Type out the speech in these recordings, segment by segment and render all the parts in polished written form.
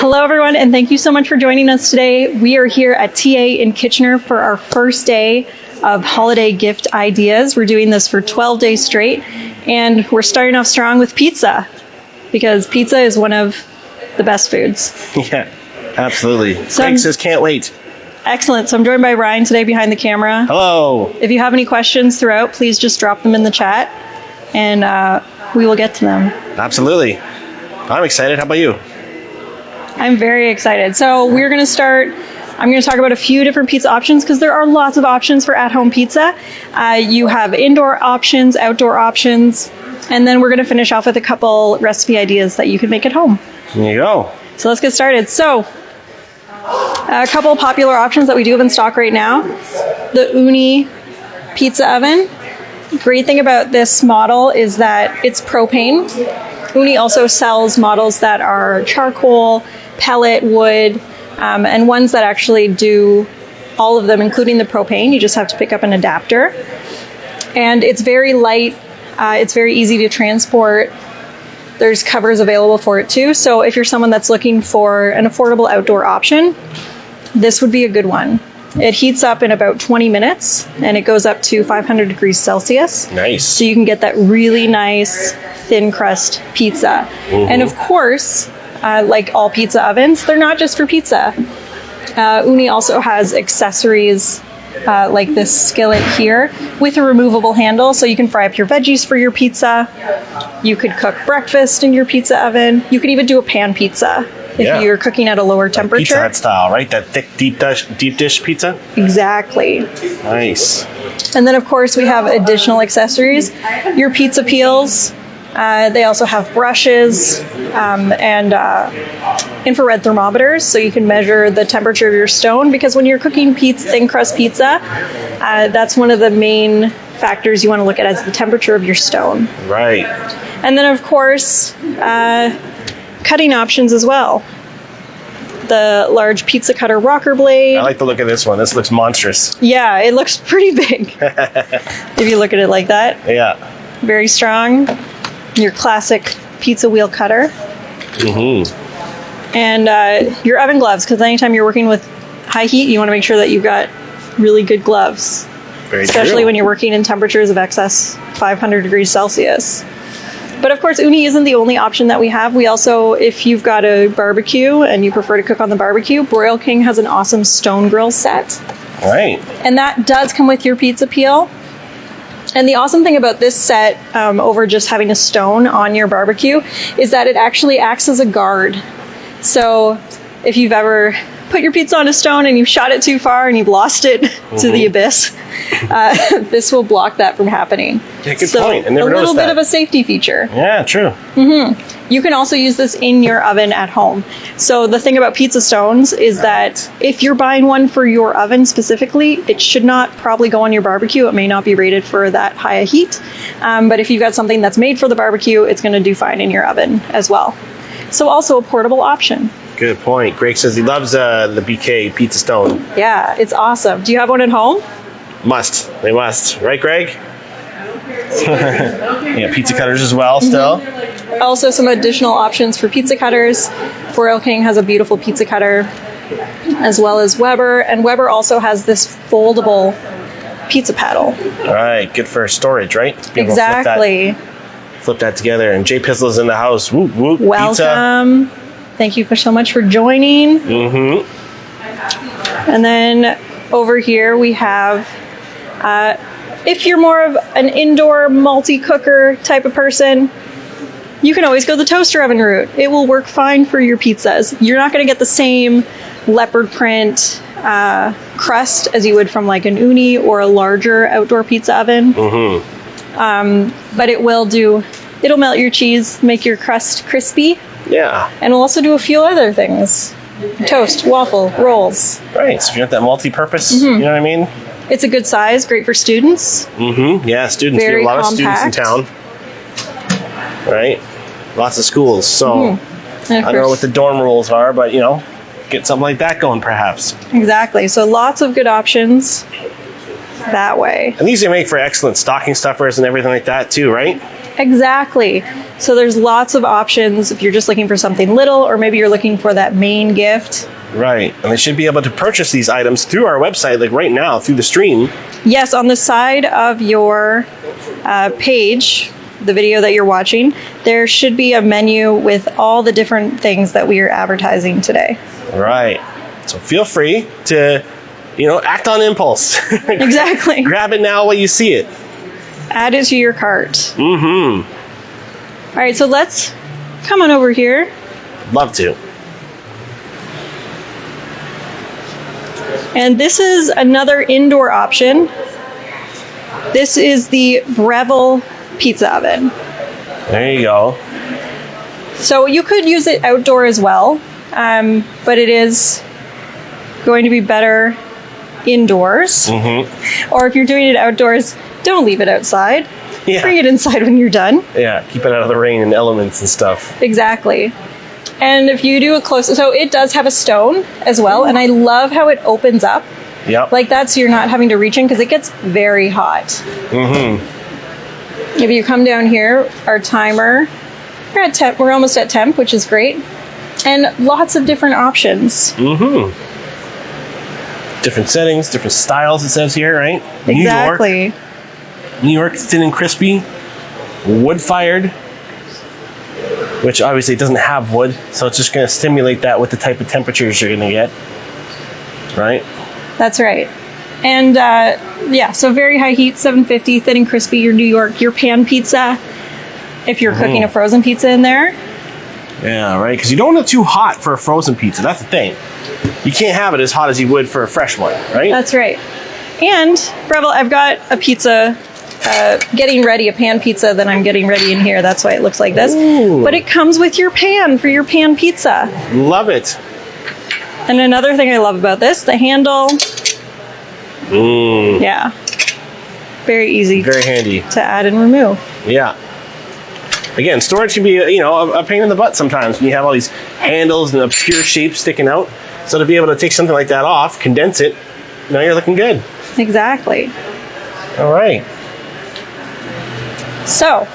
Hello, everyone, and thank you so much for joining us today. We are here at TA in Kitchener for our first day of holiday gift ideas. We're doing this for 12 days straight, and we're starting off strong with pizza, because pizza is one of the best foods. Yeah, absolutely. So Craig says can't wait. Excellent. So I'm joined by Ryan today behind the camera. Hello. If you have any questions throughout, please just drop them in the chat, and we will get to them. Absolutely. I'm excited. How about you? I'm very excited. So we're going to start. I'm going to talk about a few different pizza options because there are lots of options for at-home pizza. You have indoor options, outdoor options, and then we're going to finish off with a couple recipe ideas that you can make at home. There you go. So let's get started. So a couple popular options that we do have in stock right now. The Ooni pizza oven. Great thing about this model is that it's propane. Ooni also sells models that are charcoal, pellet, wood, and ones that actually do all of them, including the propane. You just have to pick up an adapter. And it's very light. It's very easy to transport. There's covers available for it too. So if you're someone that's looking for an affordable outdoor option, this would be a good one. It heats up in about 20 minutes, and it goes up to 500 degrees Celsius. Nice. So you can get that really nice thin crust pizza. Mm-hmm. And of course, like all pizza ovens, they're not just for pizza. Ooni also has accessories like this skillet here with a removable handle, so you can fry up your veggies for your pizza. You could cook breakfast in your pizza oven. You could even do a pan pizza if you're cooking at a lower temperature. Pizza Hut style, right? That thick deep dish pizza? Exactly. Nice. And then, of course, we have additional accessories. Your pizza peels. They also have brushes and infrared thermometers, so you can measure the temperature of your stone, because when you're cooking thin crust pizza, that's one of the main factors you want to look at, is the temperature of your stone. Right. And then, of course, cutting options as well. The large pizza cutter rocker blade. I like the look of this one. This looks monstrous. Yeah, it looks pretty big if you look at it like that. Yeah. Very strong. Your classic pizza wheel cutter. Mm-hmm. And your oven gloves, because anytime you're working with high heat, you want to make sure that you've got really good gloves. Very Especially true. when you're working in temperatures of excess 500 degrees Celsius. But of course, Ooni isn't the only option that we have. We also, if you've got a barbecue and you prefer to cook on the barbecue, Broil King has an awesome stone grill set. Right. And that does come with your pizza peel. And the awesome thing about this set, over just having a stone on your barbecue, is that it actually acts as a guard. So if you've ever put your pizza on a stone and you've shot it too far and you've lost it to the abyss, this will block that from happening. Yeah, good point. I never a little noticed bit that. of a safety feature. Yeah, true. You can also use this in your oven at home. So the thing about pizza stones is that if you're buying one for your oven specifically, it should not probably go on your barbecue. It may not be rated for that high a heat. But if you've got something that's made for the barbecue, it's going to do fine in your oven as well. So also a portable option. Good point. Greg says he loves the BK Pizza Stone. Yeah, it's awesome. Do you have one at home? Must. They must. Right, Greg? Yeah, pizza cutters as well still. Also some additional options for pizza cutters. Broil King has a beautiful pizza cutter, as well as Weber. And Weber also has this foldable pizza paddle. All right, good for storage, right? Be able to Exactly. flip that together. And Jay Pizzle's in the house. Whoop, whoop. Welcome. Pizza. Thank you so much for joining. Mm-hmm. And then over here we have, if you're more of an indoor multi-cooker type of person, you can always go the toaster oven route. It will work fine for your pizzas. You're not going to get the same leopard print crust as you would from like an Ooni or a larger outdoor pizza oven. But it will it'll melt your cheese, make your crust crispy. Yeah. And we'll also do a few other things. Toast, waffle, rolls. Right. So if you want that multi-purpose, you know what I mean? It's a good size, great for students. Yeah, students. Very We have a lot compact. of students in town. Right? Lots of schools. So And I of don't know course- what the dorm rules are, but, you know, get something like that going perhaps. Exactly. So lots of good options that way. And these they make for excellent stocking stuffers and everything like that too, right? Exactly. So there's lots of options if you're just looking for something little, or maybe you're looking for that main gift. Right. And they should be able to purchase these items through our website, like right now, through the stream. Yes, on the side of your page, the video that you're watching, there should be a menu with all the different things that we are advertising today. Right. So feel free to, act on impulse. Exactly. Grab it now while you see it. Add it to your cart. Mm-hmm. All right, so let's come on over here. Love to. And this is another indoor option. This is the Breville pizza oven. There you go. So you could use it outdoor as well, but it is going to be better indoors. Mm-hmm. Or if you're doing it outdoors, don't leave it outside. Yeah. Bring it inside when you're done. Yeah, keep it out of the rain and elements and stuff. Exactly. And if you do a close, so it does have a stone as well, and I love how it opens up Yep. like that, so you're not having to reach in because it gets very hot. Mm-hmm. If you come down here, our timer, we're at temp. We're almost at temp, which is great, and lots of different options. Mm-hmm. Different settings, different styles. It says here, right? Exactly. New York, thin and crispy, wood fired. Which obviously doesn't have wood, so it's just going to stimulate that with the type of temperatures you're going to get, right? That's right. And so very high heat, 750, thin and crispy, your New York, your pan pizza, if you're cooking a frozen pizza in there. Yeah, right, because you don't want it too hot for a frozen pizza. That's the thing. You can't have it as hot as you would for a fresh one, right? That's right. And, Breville, I've got a pizza getting ready, a pan pizza that I'm getting ready in here. That's why it looks like this. Ooh. But it comes with your pan for your pan pizza. Love it. And another thing I love about this, the handle. Yeah. Very easy Very handy. to add and remove. Yeah. Again, storage can be, a pain in the butt sometimes when you have all these handles and obscure shapes sticking out. So to be able to take something like that off, condense it, now you're looking good. Exactly. All right. So,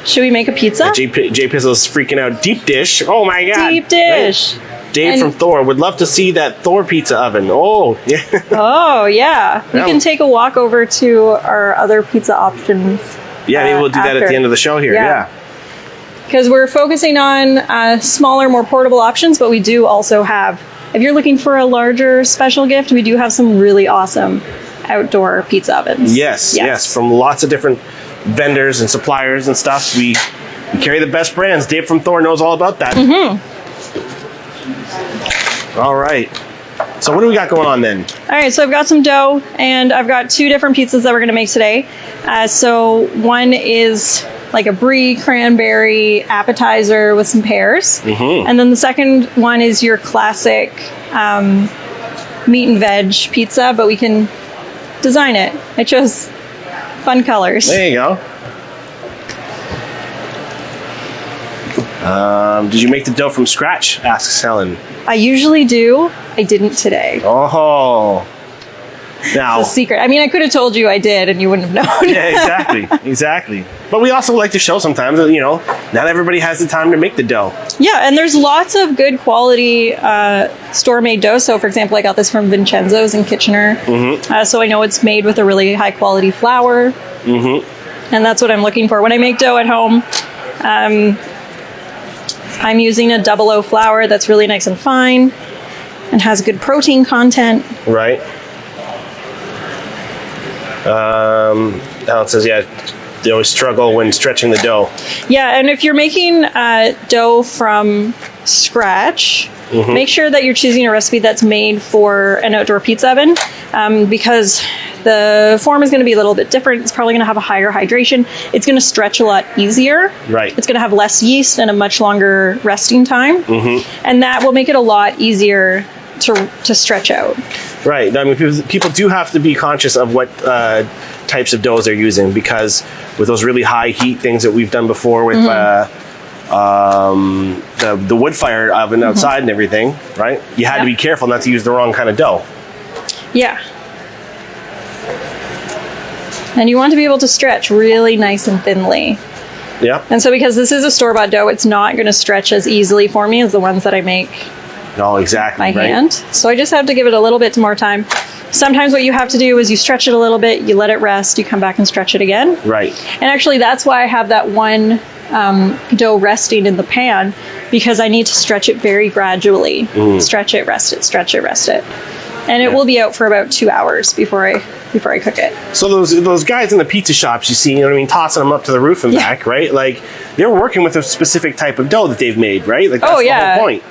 should we make a pizza? Jay Pizzle's freaking out. Deep dish. Oh my God. Deep dish. Right. Dave And- from Thor would love to see that Thor pizza oven. Oh, yeah. Oh, yeah. We Yeah. can take a walk over to our other pizza options. Yeah, maybe we'll do that at after. the end of the show here. Yeah. Because we're focusing on smaller, more portable options, but we do also have, if you're looking for a larger special gift, we do have some really awesome outdoor pizza ovens. Yes. From lots of different vendors and suppliers and stuff. We carry the best brands. Dave from Thor knows all about that. All right. So what do we got going on then? All right, so I've got some dough, and I've got two different pizzas that we're going to make today. So one is like a brie cranberry appetizer with some pears. And then the second one is your classic meat and veg pizza, but we can design it. I chose fun colors. There you go. Did you make the dough from scratch? Asks Helen. I usually do. I didn't today. Oh. Now. It's a secret. I mean, I could have told you I did, and you wouldn't have known. Yeah, exactly. But we also like to show sometimes that, not everybody has the time to make the dough. Yeah, and there's lots of good quality store-made dough. So, for example, I got this from Vincenzo's in Kitchener. So I know it's made with a really high-quality flour. And that's what I'm looking for. When I make dough at home, I'm using a 00 flour that's really nice and fine and has good protein content. Right. Alan says, yeah, they always struggle when stretching the dough. Yeah, and if you're making dough from scratch, make sure that you're choosing a recipe that's made for an outdoor pizza oven, because the form is going to be a little bit different. It's probably going to have a higher hydration. It's going to stretch a lot easier. Right. It's going to have less yeast and a much longer resting time. And that will make it a lot easier to stretch out. Right. I mean, people do have to be conscious of what types of doughs they're using, because with those really high heat things that we've done before with the wood fire oven outside and everything, right? You had to be careful not to use the wrong kind of dough. Yeah. And you want to be able to stretch really nice and thinly. Yeah. And so because this is a store-bought dough, it's not going to stretch as easily for me as the ones that I make No, exactly. by right. hand. So I just have to give it a little bit more time. Sometimes what you have to do is you stretch it a little bit, you let it rest, you come back and stretch it again. Right. And actually that's why I have that one dough resting in the pan, because I need to stretch it very gradually. Stretch it, rest it, stretch it, rest it. And it will be out for about 2 hours before I cook it. So those guys in the pizza shops, you see, you know what I mean, tossing them up to the roof and back, right? Like, they're working with a specific type of dough that they've made, right? Like, that's the whole point.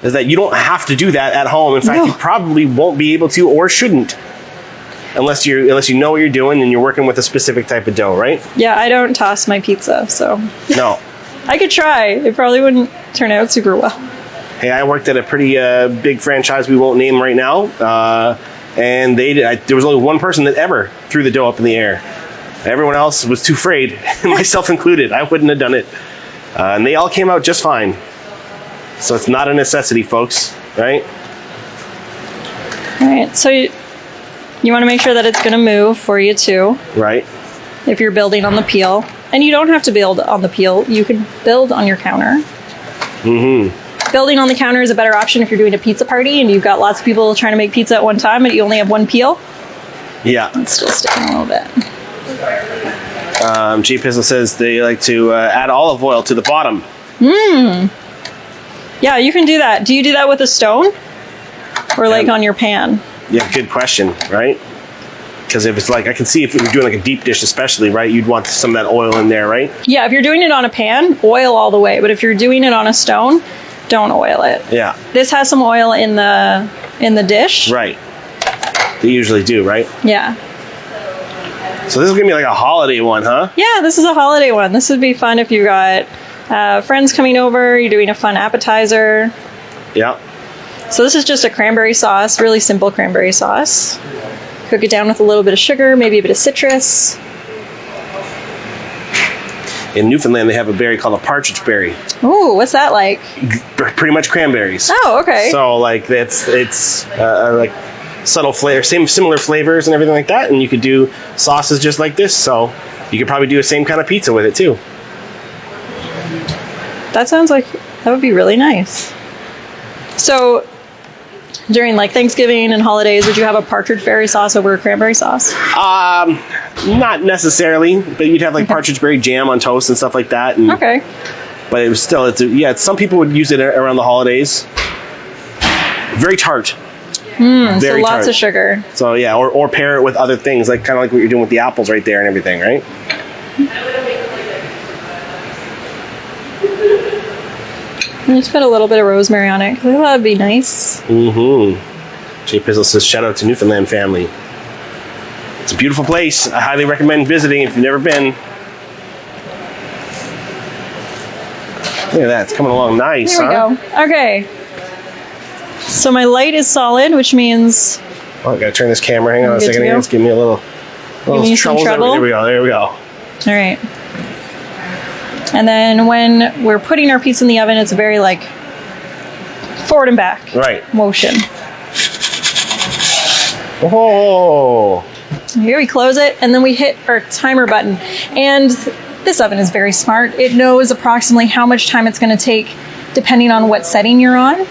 Is that you don't have to do that at home. In fact, you probably won't be able to or shouldn't, unless you know what you're doing and you're working with a specific type of dough, right? Yeah, I don't toss my pizza, so No. I could try. It probably wouldn't turn out super well. Hey, I worked at a pretty big franchise we won't name right now, and there was only one person that ever threw the dough up in the air. Everyone else was too afraid, myself included. I wouldn't have done it. And they all came out just fine. So it's not a necessity, folks, right? All right, so you want to make sure that it's going to move for you too, Right. if you're building on the peel. And you don't have to build on the peel. You can build on your counter. Building on the counter is a better option if you're doing a pizza party and you've got lots of people trying to make pizza at one time, but you only have one peel. Yeah. It's still sticking a little bit. G Pizzle says they like to add olive oil to the bottom. Yeah, you can do that. Do you do that with a stone? Or like on your pan? Yeah, good question, right? Because if it's like, I can see if you're doing like a deep dish especially, right? You'd want some of that oil in there, right? Yeah, if you're doing it on a pan, oil all the way. But if you're doing it on a stone, don't oil it. Yeah. This has some oil in the dish. Right. They usually do, right? Yeah. So this is gonna be like a holiday one, huh? Yeah, this is a holiday one. This would be fun if you got friends coming over, you're doing a fun appetizer. Yeah. So this is just a cranberry sauce, really simple cranberry sauce. Cook it down with a little bit of sugar, maybe a bit of citrus. In Newfoundland, they have a berry called a partridge berry. Ooh, what's that like? Pretty much cranberries. Oh, okay. So like it's like subtle flavor, similar flavors and everything like that. And you could do sauces just like this. So you could probably do the same kind of pizza with it too. That sounds like that would be really nice. So during like Thanksgiving and holidays, would you have a partridge berry sauce over a cranberry sauce? Not necessarily, but you'd have like partridge berry jam on toast and stuff like that. And, Okay. But it was still, some people would use it around the holidays. Very tart. So lots of sugar. So yeah, or pair it with other things, like kind of like what you're doing with the apples right there and everything, right? And just put a little bit of rosemary on it, because I thought that'd be nice. Jay Pizzle says, shout out to Newfoundland family. It's a beautiful place. I highly recommend visiting if you've never been. Look at that, it's coming along nice, Here we huh? go. Okay. So my light is solid, which means Oh, I gotta turn this camera. Hang on a Good to second here. go? Let's give me a little me some trouble. trouble? There we go. There we go. all right. And then when we're putting our pizza in the oven, it's a very like forward and back Right. motion. Oh. Here we close it, and then we hit our timer button. And this oven is very smart. It knows approximately how much time it's going to take depending on what setting you're on.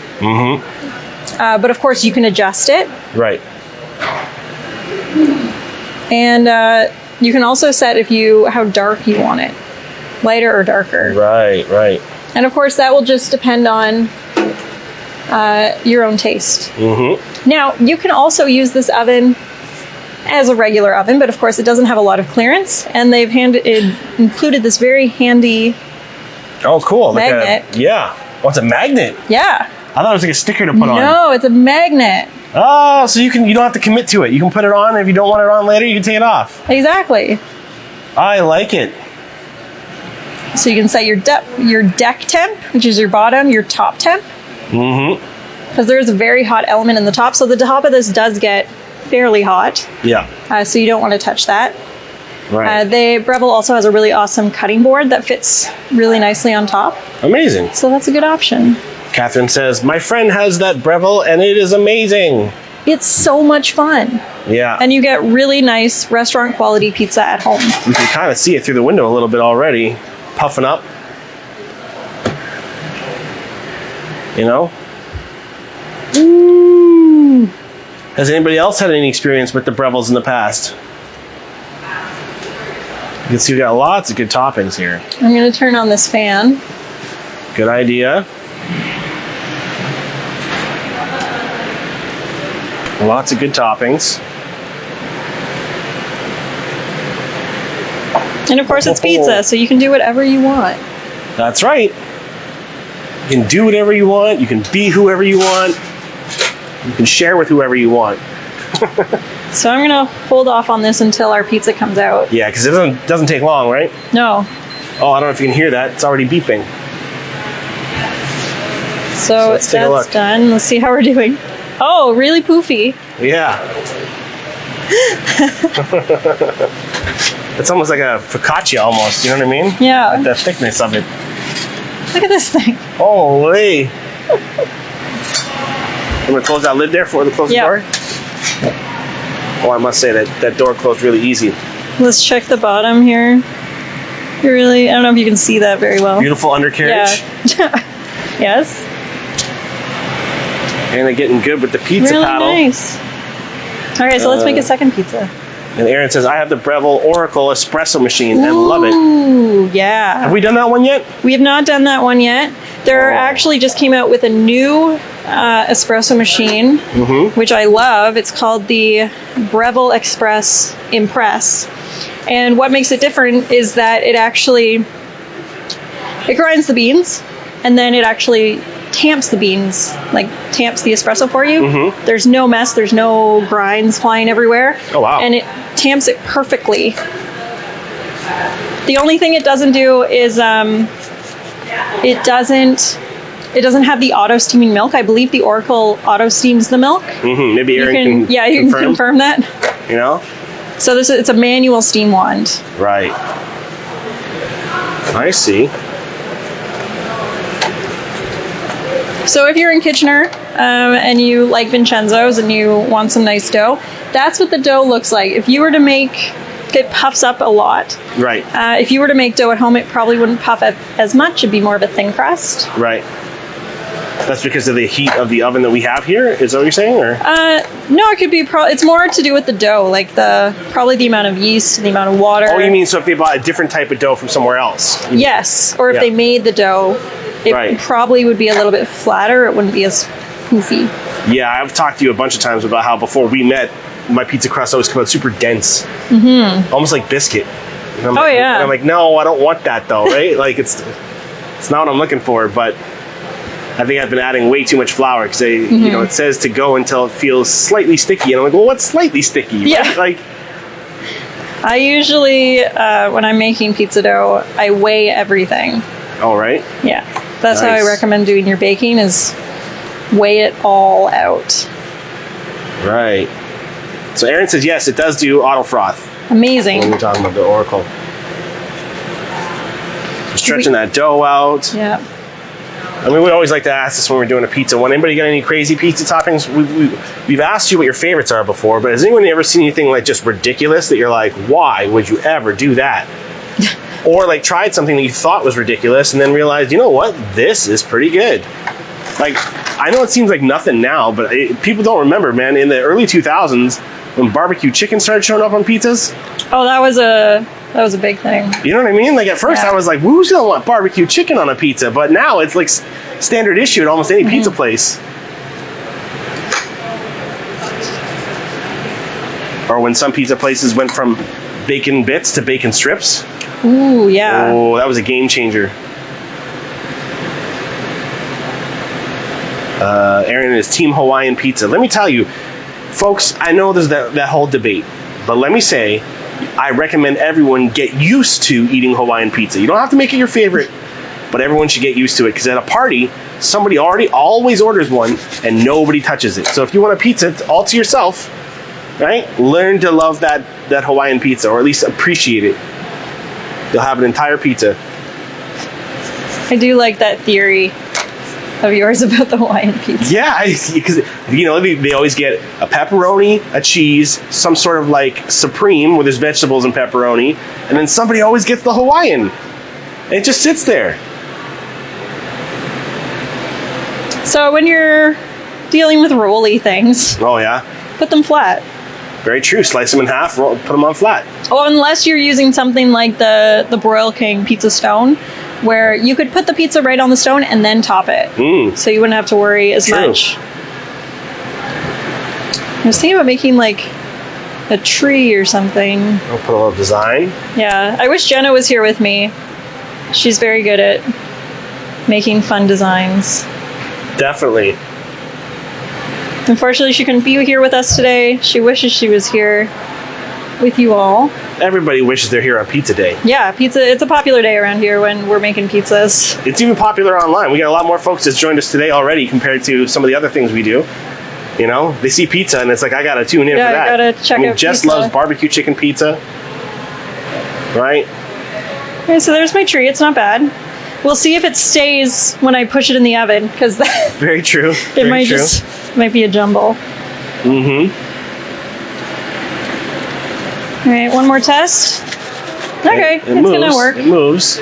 But of course, you can adjust it. Right. And you can also set how dark you want it, lighter or darker. Right. Right. And of course, that will just depend on your own taste. Now, you can also use this oven as a regular oven, but of course, it doesn't have a lot of clearance. And they've included this very handy Oh, cool. magnet. Yeah. Oh, it's a magnet. Yeah. I thought it was like a sticker to put on. No, it's a magnet. Oh, so you don't have to commit to it. You can put it on, and if you don't want it on later, you can take it off. Exactly. I like it. So you can set your deck temp, which is your bottom, your top temp. Because there's a very hot element in the top. So the top of this does get fairly hot. Yeah. So you don't want to touch that. Right. Breville also has a really awesome cutting board that fits really nicely on top. Amazing. So that's a good option. Catherine says, my friend has that Breville, and it is amazing. It's so much fun. Yeah. And you get really nice restaurant quality pizza at home. You can kind of see it through the window a little bit already, puffing up. You know? Ooh. Has anybody else had any experience with the Brevels in the past? You can see we got lots of good toppings here. I'm going to turn on this fan. Good idea. Lots of good toppings. And of course it's pizza, so you can do whatever you want. That's right. You can do whatever you want. You can be whoever you want. You can share with whoever you want. So I'm going to hold off on this until our pizza comes out. Yeah, because it doesn't take long, right? No. Oh, I don't know if you can hear that. It's already beeping. So let's take a that's look. done. Let's see how we're doing. Oh, really poofy. Yeah. It's almost like a focaccia almost, you know what I mean? Yeah. Like the thickness of it. Look at this thing. Holy. I'm going to close that lid there for the close the Yeah. door. Oh, I must say that door closed really easy. Let's check the bottom here. You really, I don't know if you can see that very well. Beautiful undercarriage. Yeah. Yes. And they're getting good with the pizza Really paddle. nice. All right, so let's make a second pizza. And Aaron says, I have the Breville Oracle espresso machine and love it. Ooh, yeah. Have we done that one yet? We have not done that one yet. They're actually just came out with a new espresso machine, which I love. It's called the Breville Express Impress. And what makes it different is that it grinds the beans, and then it actually tamps the beans, like tamps the espresso for you. There's no mess, there's no grinds flying everywhere. Oh, wow. And it tamps it perfectly. The only thing it doesn't do is it doesn't have the auto steaming milk. I believe the Oracle auto steams the milk. Maybe Aaron can you can confirm that. You know? So it's a manual steam wand. Right. I see. So if you're in Kitchener and you like Vincenzo's and you want some nice dough, that's what the dough looks like. If you were to make, it puffs up a lot. Right. If you were to make dough at home, it probably wouldn't puff up as much. It'd be more of a thin crust. Right. That's because of the heat of the oven that we have here? Is that what you're saying? Or? No, it could be, it's more to do with the dough, like probably the amount of yeast, the amount of water. Oh, you mean so if they bought a different type of dough from somewhere else? Yes, or if Yeah. they made the dough, it Right. probably would be a little bit flatter. It wouldn't be as poofy. Yeah, I've talked to you a bunch of times about how before we met, my pizza crust always came out super dense. Almost like biscuit. And I'm like, yeah. and I'm like, no, I don't want that though, right? Like it's not what I'm looking for, but I think I've been adding way too much flour because it says to go until it feels slightly sticky. And I'm like, well, what's slightly sticky? Yeah. Right? Like, I usually, when I'm making pizza dough, I weigh everything. all right. Yeah, that's how I Nice. recommend doing your baking is weigh it all out. Right. So Aaron says, yes, it does do auto froth. When Amazing. we're talking about the Oracle. Stretching that dough out. Yeah. I mean, we always like to ask this when we're doing a pizza one. Anybody got any crazy pizza toppings? We've asked you what your favorites are before, but has anyone ever seen anything like just ridiculous that you're like, why would you ever do that? Or like tried something that you thought was ridiculous and then realized, you know what, this is pretty good. Like, I know it seems like nothing now, but people don't remember, man. In the early 2000s, when barbecue chicken started showing up on pizzas, Oh, that was a big thing. you know what I mean? Like at first Yeah. I was like, who's gonna want barbecue chicken on a pizza? But now it's like standard issue at almost any pizza place. Or when some pizza places went from bacon bits to bacon strips. Ooh, yeah. Oh, that was a game changer. Aaron is Team Hawaiian Pizza. Let me tell you, folks, I know there's that whole debate, but let me say, I recommend everyone get used to eating Hawaiian pizza. You don't have to make it your favorite, but everyone should get used to it because at a party, somebody always orders one and nobody touches it. So if you want a pizza all to yourself, right, learn to love that Hawaiian pizza, or at least appreciate it. You'll have an entire pizza. I do like that theory. of yours about the Hawaiian pizza. Yeah, because they always get a pepperoni, a cheese, some sort of like supreme where there's vegetables and pepperoni, and then somebody always gets the Hawaiian. And it just sits there. So when you're dealing with rolly things, Oh yeah, put them flat. very true. Slice them in half, put them on flat. Oh, unless you're using something like the Broil King pizza stone, where you could put the pizza right on the stone and then top it. So you wouldn't have to worry as True. much. I was thinking about making like a tree or something. I'll put a little design. Yeah, I wish Jenna was here with me. She's very good at making fun designs. Definitely. Unfortunately, she couldn't be here with us today. She wishes she was here with you all. Everybody wishes they're here on Pizza Day. Yeah, pizza, it's a popular day around here when we're making pizzas. It's even popular online. We got a lot more folks that's joined us today already compared to some of the other things we do. They see pizza and it's like, I gotta tune in for Yeah, that. I gotta check out Jess pizza. loves barbecue chicken pizza. Right? Okay, so there's my tree. It's not bad. We'll see if it stays when I push it in the oven, because it Very true. Very might true. might be a jumble. Mm-hmm. All right, one more test. Okay, It it's moves. gonna work. It moves.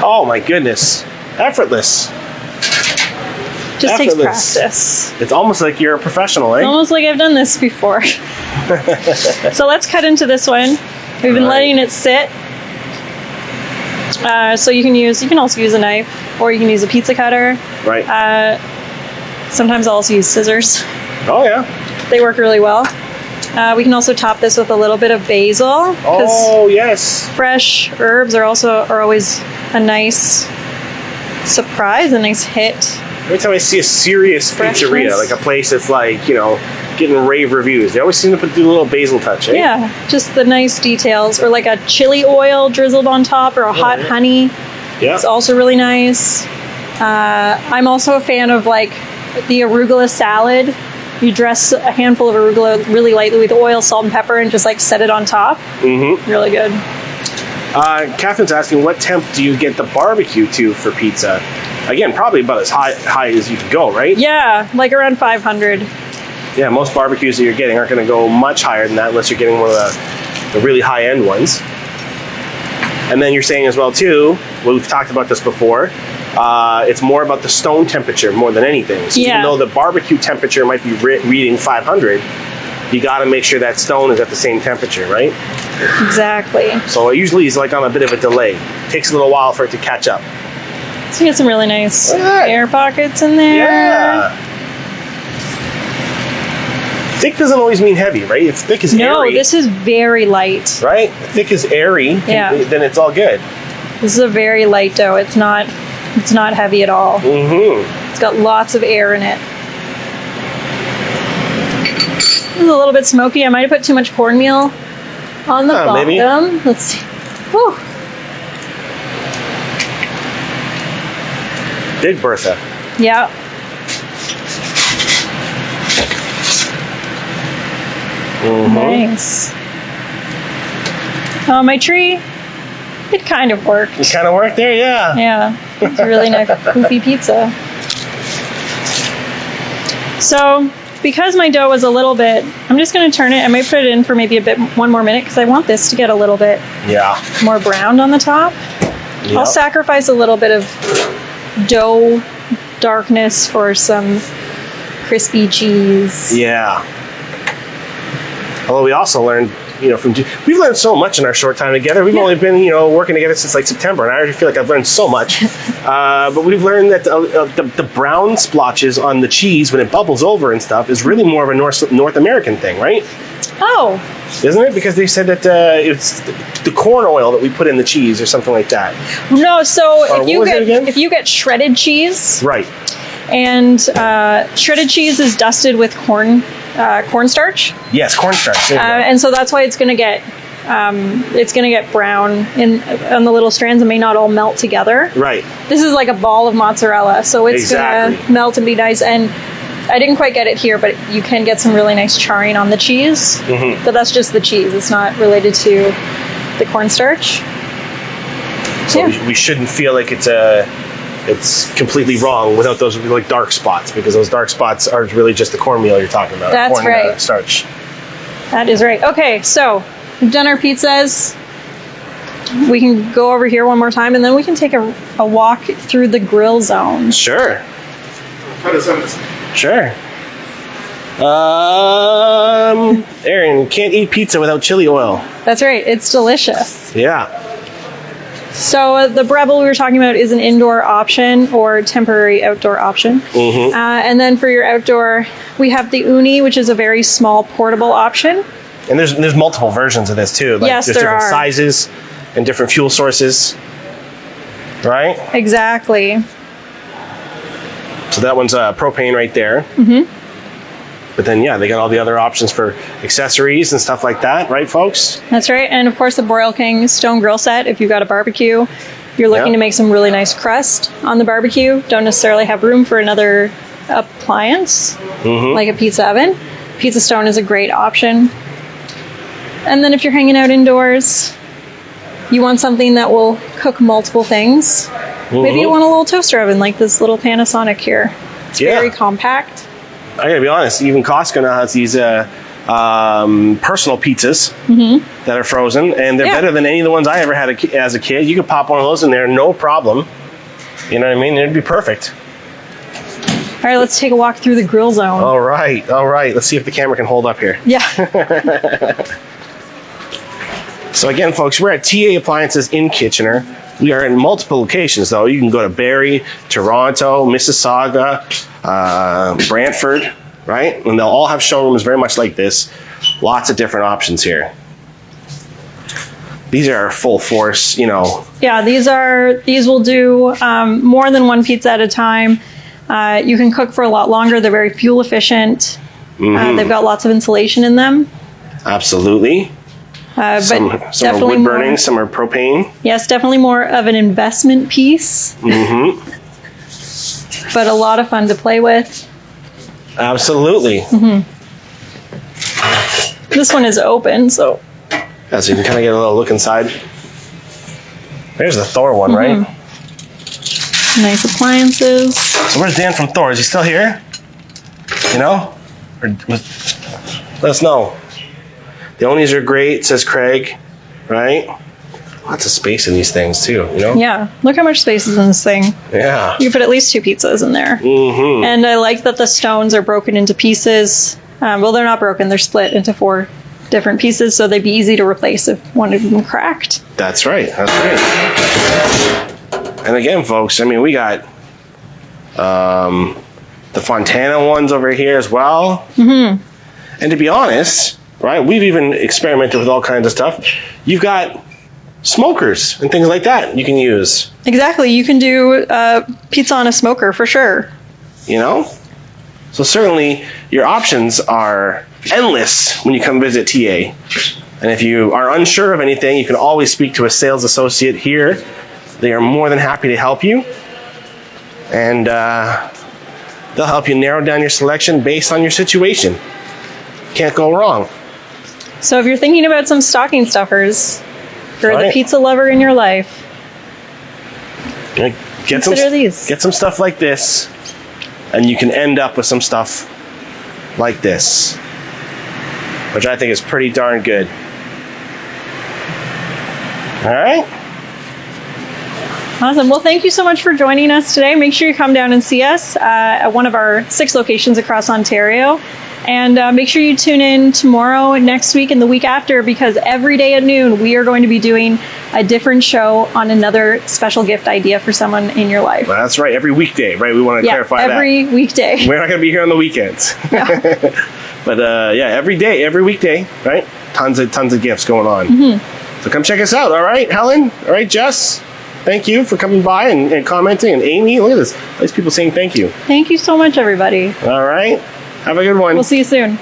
Oh my goodness. Effortless. Just takes effortless. practice. It's almost like you're a professional, eh? Almost like I've done this before. So let's cut into this one. We've been Right. letting it sit. So you can also use a knife, or you can use a pizza cutter. Right. Sometimes I'll also use scissors. Oh yeah. They work really well. We can also top this with a little bit of basil, because Oh yes. fresh herbs are always a nice surprise, a nice hit. Every time I see a serious Freshness. pizzeria, like a place that's like, getting rave reviews, they always seem to put the little basil touch, eh? Yeah, just the nice details, or like a chili oil drizzled on top, or a hot yeah. honey. Yeah. It's also really nice. I'm also a fan of like the arugula salad. You dress a handful of arugula really lightly with oil, salt, and pepper, and just like set it on top. Mm-hmm. Really good. Catherine's asking, what temp do you get the barbecue to for pizza? Again, probably about as high as you can go, right? Yeah, like around 500. Yeah, most barbecues that you're getting aren't going to go much higher than that unless you're getting one of the really high-end ones. And then you're saying as well, too, we've talked about this before, it's more about the stone temperature more than anything. So even Yeah. though the barbecue temperature might be reading 500, you got to make sure that stone is at the same temperature, right? Exactly. So it usually is like on a bit of a delay. Takes a little while for it to catch up. So you get some really nice Look at that. air pockets in there. Yeah. Thick doesn't always mean heavy, right? If thick is No, airy, this is very light. right? If thick is airy, Yeah. then it's all good. This is a very light dough. It's not heavy at all. Mm-hmm. It's got lots of air in it. This is a little bit smoky. I might have put too much cornmeal on the bottom. Maybe. Let's see. Whew. Big Bertha. Yeah. Mm-hmm. Nice. My tree, it kind of worked. It kind of worked there, yeah. Yeah, it's a really nice goofy pizza. So, because my dough was a little bit, I'm just going to turn it. I might put it in for maybe one more minute, because I want this to get a little bit Yeah. more browned on the top. Yep. I'll sacrifice a little bit of dough darkness for some crispy cheese. Yeah. Although we also learned, we've learned so much in our short time together. We've only been, working together since like September, and I already feel like I've learned so much. But we've learned that the brown splotches on the cheese when it bubbles over and stuff is really more of a North American thing, right? Oh, Isn't it? Because they said that it's the corn oil that we put in the cheese or something like that. no, so what was it again? if you get shredded cheese, Right. and shredded cheese is dusted with cornstarch. Yes, cornstarch. There you go. And so that's why it's going to get brown on the little strands and may not all melt together. Right. This is like a ball of mozzarella, so it's Exactly. going to melt and be nice. And I didn't quite get it here, but you can get some really nice charring on the cheese. Mm-hmm. But that's just the cheese. It's not related to the cornstarch. So Yeah. we shouldn't feel like it's a it's completely wrong without those like dark spots, because those dark spots are really just the cornmeal you're talking about. That's corn, right. Starch. That is right. Okay, so we've done our pizzas. We can go over here one more time, and then we can take a walk through the grill zone. Sure. Sure. Aaron, can't eat pizza without chili oil. That's right. It's delicious. Yeah. So the Breville we were talking about is an indoor option or temporary outdoor option. And then for your outdoor, we have the Uni, which is a very small portable option. And there's multiple versions of this too. Like, Yes, there's there different are. sizes and different fuel sources. Right? Exactly. So that one's propane right there. But then, yeah, they got all the other options for accessories and stuff like that, right, folks? That's right. And of course, the Broil King stone grill set. If you've got a barbecue, you're looking Yeah. to make some really nice crust on the barbecue. Don't necessarily have room for another appliance like a pizza oven. Pizza stone is a great option. And then if you're hanging out indoors, you want something that will cook multiple things. Maybe you want a little toaster oven like this little Panasonic here. It's very compact. I gotta be honest, even Costco now has these personal pizzas that are frozen, and they're Yeah. better than any of the ones I ever had as a kid. You could pop one of those in there, no problem. You know what I mean? It'd be perfect. All right, let's take a walk through the grill zone. All right. Let's see if the camera can hold up here. Yeah. So again, folks, we're at TA Appliances in Kitchener. We are in multiple locations, though. You can go to Barrie, Toronto, Mississauga, Brantford, right? And they'll all have showrooms very much like this. Lots of different options here. These are full force, you know. Yeah, these will do more than one pizza at a time. You can cook for a lot longer. They're very fuel efficient. They've got lots of insulation in them. Absolutely. But Some are definitely wood burning, more, some are propane. yes, definitely more of an investment piece. But a lot of fun to play with. Absolutely. This one is open, so Yeah, so you can kind of get a little look inside. There's the Thor one, right? nice appliances. So where's Dan from Thor? Is he still here? You know? Let us know. The Onis are great, says Craig. Right? Lots of space in these things too, you know? Yeah, look how much space is in this thing. Yeah. You could put at least 2 pizzas in there. And I like that the stones are broken into pieces. Well, they're not broken, they're split into 4 different pieces, so they'd be easy to replace if one of them cracked. That's right. That's right. And again, folks, I mean, we got the Fontana ones over here as well. And to be honest, right, we've even experimented with all kinds of stuff. You've got smokers and things like that you can use. Exactly, you can do pizza on a smoker for sure. You know? So certainly your options are endless when you come visit TA. And if you are unsure of anything, you can always speak to a sales associate here. They are more than happy to help you. And they'll help you narrow down your selection based on your situation. Can't go wrong. So if you're thinking about some stocking stuffers for the Right. pizza lover in your life, consider these. Get some stuff like this, and you can end up with some stuff like this, which I think is pretty darn good. All right. Awesome. Well, thank you so much for joining us today. Make sure you come down and see us at one of our 6 locations across Ontario. And make sure you tune in tomorrow, next week, and the week after, because every day at noon, we are going to be doing a different show on another special gift idea for someone in your life. Well, that's right. Every weekday, right? We want to clarify every weekday. We're not going to be here on the weekends. But yeah, every day, every weekday, right? Tons of gifts going on. So come check us out. All right, Helen. All right, Jess. Thank you for coming by and commenting. And Amy, look at this. Nice people saying thank you. Thank you so much, everybody. All right. Have a good one. We'll see you soon.